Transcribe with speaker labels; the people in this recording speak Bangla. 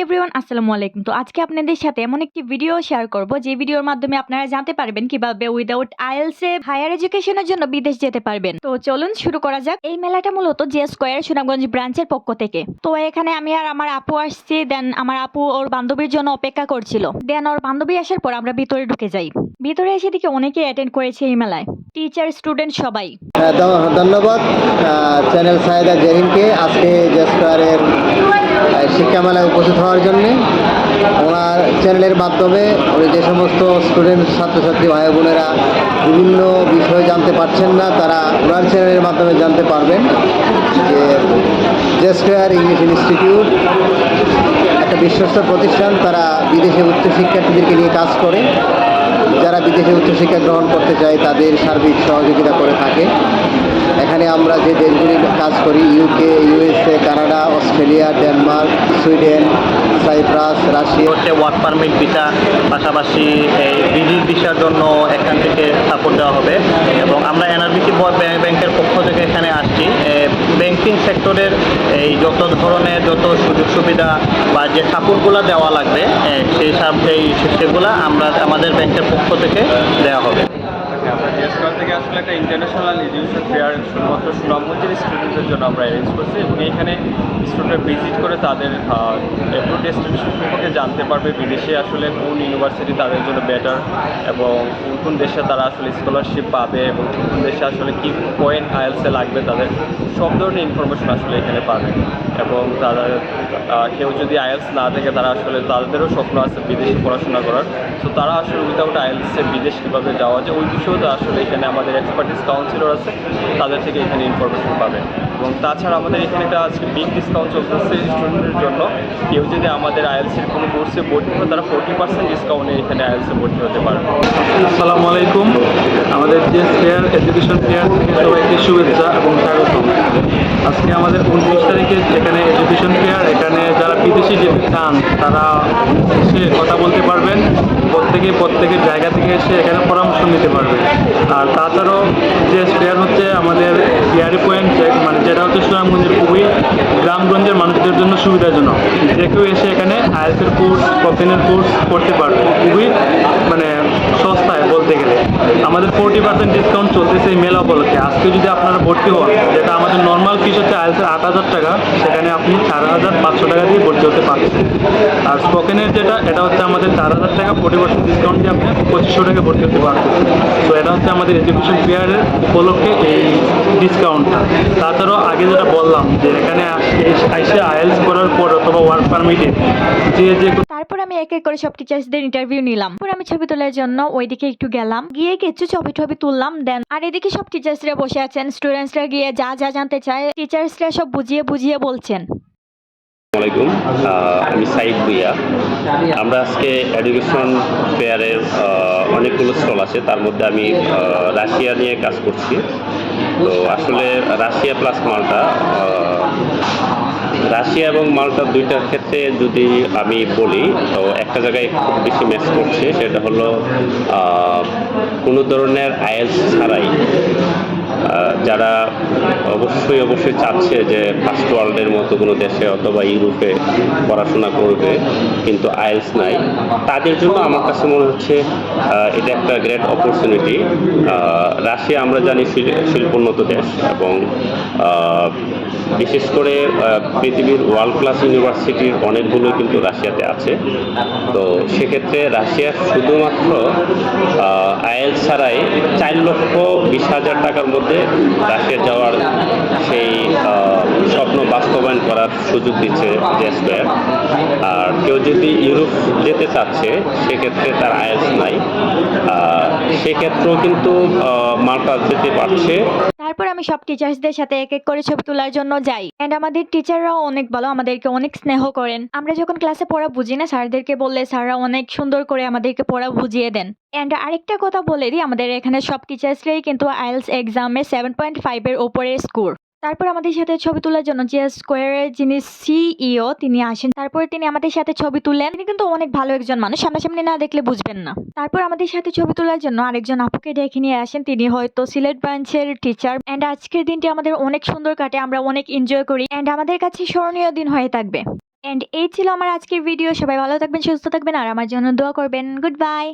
Speaker 1: এভরিওয়ান, আসসালামু আলাইকুম। তো আজকে আপনাদের সাথে এমন একটি ভিডিও শেয়ার করব যে ভিডিওর মাধ্যমে আপনারা জানতে পারবেন কিভাবে উইদাউট আইএলটিএস এ হায়ার এডুকেশনের জন্য বিদেশ যেতে পারবেন। তো চলুন শুরু করা যাক। এই মেলাটা মূলত জে স্কয়ার সুনামগঞ্জ ব্রাঞ্চের পক্ষ থেকে। তো এখানে আমি আর আমার আপু আসছি। দেন আমার আপু ওর বান্ধবীর জন্য অপেক্ষা করছিল। দেন ওর বান্ধবী আসার পর আমরা ভিতরে ঢুকে যাই। ভিতরে এসে দেখি অনেকেই অ্যাটেন্ড করেছে এই মেলায়, টিচার স্টুডেন্ট সবাই।
Speaker 2: ধন্যবাদ চ্যানেল সায়েদা জেরিনকে আজকে জে স্কয়ারের শিক্ষা মেলায় উপস্থিত হওয়ার জন্যে। ওনার চ্যানেলের মাধ্যমে উনি যে সমস্ত স্টুডেন্ট ছাত্রছাত্রী ভাই বোনেরা বিভিন্ন বিষয় জানতে পারছেন না, তারা ওনার চ্যানেলের মাধ্যমে জানতে পারবেন যে জে স্কয়ার ইংলিশ ইনস্টিটিউট একটা বিশ্বস্ত প্রতিষ্ঠান। তারা বিদেশে উচ্চশিক্ষার্থীদেরকে নিয়ে কাজ করে। যারা বিদেশে উচ্চশিক্ষা গ্রহণ করতে চায় তাদের সার্বিক সহযোগিতা করে থাকে। এখানে আমরা যে দেশগুলি কাজ করি, UK, USA, Canada, Australia, Denmark, Sweden, Cyprus, Russia
Speaker 3: হচ্ছে ওয়ার্ক পারমিট ভিসা, পাশাপাশি এই ভিজিট ভিসার জন্য এখান থেকে সাপোর্ট দেওয়া হবে। এবং আমরা এনআরবিসি ব্যাংকের পক্ষ থেকে এখানে আসছি। ব্যাংকিং সেক্টরের এই যত ধরনের যত সুযোগ সুবিধা বা যে সাপোর্টগুলো দেওয়া লাগবে সেগুলো আমরা আমাদের ব্যাংকের পক্ষ থেকে দেওয়া হবে।
Speaker 4: আমরা জে স্কয়ার থেকে আসলে একটা ইন্টারন্যাশনাল এডুকেশন ফেয়ার শুধুমাত্র সুনামগঞ্জের স্টুডেন্টদের জন্য আমরা অ্যারেঞ্জ করছি এবং এইখানে স্টুডেন্টরা ভিজিট করে তাদের অ্যাপ্রুভ ডেস্টিনেশন সম্পর্কে জানতে পারবে, বিদেশে আসলে কোন ইউনিভার্সিটি তাদের জন্য বেটার এবং কোন কোন দেশে তারা আসলে স্কলারশিপ পাবে এবং কোন কোন দেশে আসলে কী পয়েন্ট আইএলসে লাগবে, তাদের সব ধরনের ইনফরমেশন আসলে এখানে পাবে। এবং তারা কেউ যদি আইএলস না থাকে, তারা আসলে তাদেরও স্বপ্ন আছে বিদেশে পড়াশোনা করার, তো তারা আসলে উইদাউট আইএলসে বিদেশ কীভাবে যাওয়া যায় ওই বিষয়েও আসলে এখানে আমাদের এক্সপার্টিস কাউন্সিলর আছে, তাদের থেকে এখানে ইনফরমেশন পাবেন। এবং তাছাড়া আমাদের এখানে একটা আজকে বিগ ডিসকাউন্ট চলতেছে স্টুডেন্টের জন্য। কেউ যদি আমাদের আইএলসির কোনো কোর্সে ভর্তি হয়, তারা 40% ডিসকাউন্টে এখানে আইএলসে ভর্তি হতে পারে।
Speaker 5: আসসালামু আলাইকুম। আমাদের যে ফেয়ার এডুকেশন ফেয়ার থেকে সবাইকে শুভেচ্ছা এবং স্বাগতম। আজকে আমাদের 29 তারিখে এখানে এডুকেশন ফেয়ার। এখানে যারা বিদেশে যেতে চান তারা এসে কথা বলতে পারবেন, প্রত্যেকের জায়গা থেকে এসে এখানে পরামর্শ নিতে পারবেন। আর তাছাড়াও যে ফেয়ার হচ্ছে আমাদের বিহারি পয়েন্ট, মানে যেটা হচ্ছে সুনামগঞ্জের খুবই গ্রামগঞ্জের মানুষদের জন্য সুবিধাজনক। যে কেউ এসে এখানে আইএলটিএস কোর্স, কফিনের কোর্স করতে পারবে খুবই মানে সস্তায় বলতে গেলে। আমাদের 40% ডিসকাউন্ট চলতেছে এই মেলা উপলক্ষে। আজকে যদি আপনারা ভর্তি হন, যেটা আমাদের নর্মাল ফিস হচ্ছে আইএলটিএস 8,000 টাকা, সেখানে আপনি 4,500 টাকা দিয়ে ভর্তি হতে পারছেন। আর স্পোকেনের যেটা, এটা হচ্ছে আমাদের 4,000 টাকা, 40% ডিসকাউন্ট দিয়ে আপনি 2,500 টাকা ভর্তি হতে পারছেন। তো এটা হচ্ছে আমাদের এডুকেশন ফেয়ারের উপলক্ষে এই ডিসকাউন্টটা। তাছাড়াও আগে যেটা বললাম যে এখানে এসে আইএলটিএস করার পর অথবা ওয়ার্ক পারমিটে যে
Speaker 1: তারপর আমি এক এক করে সব টিচার্সদের ইন্টারভিউ নিলাম। তারপর আমি ছবি তোলার জন্য ওইদিকে একটু গেলাম, গিয়ে কিছু ছবি তুললাম। দেন আর এদিকে সব টিচার্সরা বসে আছেন, স্টুডেন্টসরা গিয়ে যা যা জানতে চায় টিচার্সরা সব বুঝিয়ে বলছেন।
Speaker 6: আসসালামাইকুম, আমি সাইদ ভুইয়া। আমরা আজকে এডুকেশন ফেয়ারের অনেকগুলো স্টল আছে, তার মধ্যে আমি রাশিয়া নিয়ে কাজ করছি। তো আসলে রাশিয়া প্লাস মাল্টা, রাশিয়া এবং মাল্টা দুইটার ক্ষেত্রে যদি আমি বলি, তো একটা জায়গায় খুব বেশি ম্যাচ করছে, সেটা হলো কোনো ধরনের আইএলটিএস ছাড়াই যারা অবশ্যই চাচ্ছে যে ফার্স্ট ওয়ার্ল্ডের মতো কোনো দেশে অথবা ইউরোপে পড়াশোনা করবে কিন্তু আইএলটিএস নাই, তাদের জন্য আমার কাছে মনে হচ্ছে এটা একটা গ্রেট অপরচুনিটি। রাশিয়া আমরা জানি শিল্পোন্নত দেশ এবং বিশেষ করে পৃথিবীর ওয়ার্ল্ড ক্লাস ইউনিভার্সিটির অনেকগুলো কিন্তু রাশিয়াতে আছে। তো সেক্ষেত্রে রাশিয়ার শুধুমাত্র আইএলটিএস ছাড়াই 4,20,000 টাকার মধ্যে রাশিয়া যাওয়ার সেই স্বপ্ন বাস্তবায়ন করার সুযোগ দিচ্ছে জে স্কয়ার। আর কেউ যদি ইউরোপ যেতে চাচ্ছে, সেক্ষেত্রে তার আইএলটিএস নাই, সেক্ষেত্রেও কিন্তু মাল্টা যেতে পারছে।
Speaker 1: তারপর আমি সব টিচার্সদের সাথে এক এক করে ছবি তোলার জন্য যাই। এন্ড আমাদের টিচাররাও অনেক ভালো, আমাদেরকে অনেক স্নেহ করেন। আমরা যখন ক্লাসে পড়া বুঝি না, স্যারদেরকে বললে স্যাররা অনেক সুন্দর করে আমাদেরকে পড়া বুঝিয়ে দেন। এন্ড আরেকটা কথা বলে দিই, আমাদের এখানে সব টিচার্সরাই কিন্তু আইএলটিএস এক্সামে 7.5 এর উপরে স্কোর। তারপর আমাদের সাথে ছবি তোলার জন্য জে স্কয়ারের যিনি সিইও তিনি আসেন। তারপর তিনি আমাদের সাথে ছবি তুলেন। তিনি কিন্তু অনেক ভালো একজন মানুষ, সামনাসামনি না দেখলে বুঝবেন না। তারপর আমাদের সাথে ছবি তোলার জন্য আরেকজন আপুকে ডেকে নিয়ে আসেন, তিনি হয়তো সিলেট ব্রাঞ্চের টিচার। এন্ড আজকের দিনটি আমাদের অনেক সুন্দর কাটে, আমরা অনেক এনজয় করি এন্ড আমাদের কাছে স্মরণীয় দিন হয়ে থাকবে। এন্ড এই ছিল আমার আজকের ভিডিও। সবাই ভালো থাকবেন, সুস্থ থাকবেন আর আমার জন্য দোয়া করবেন। Good bye.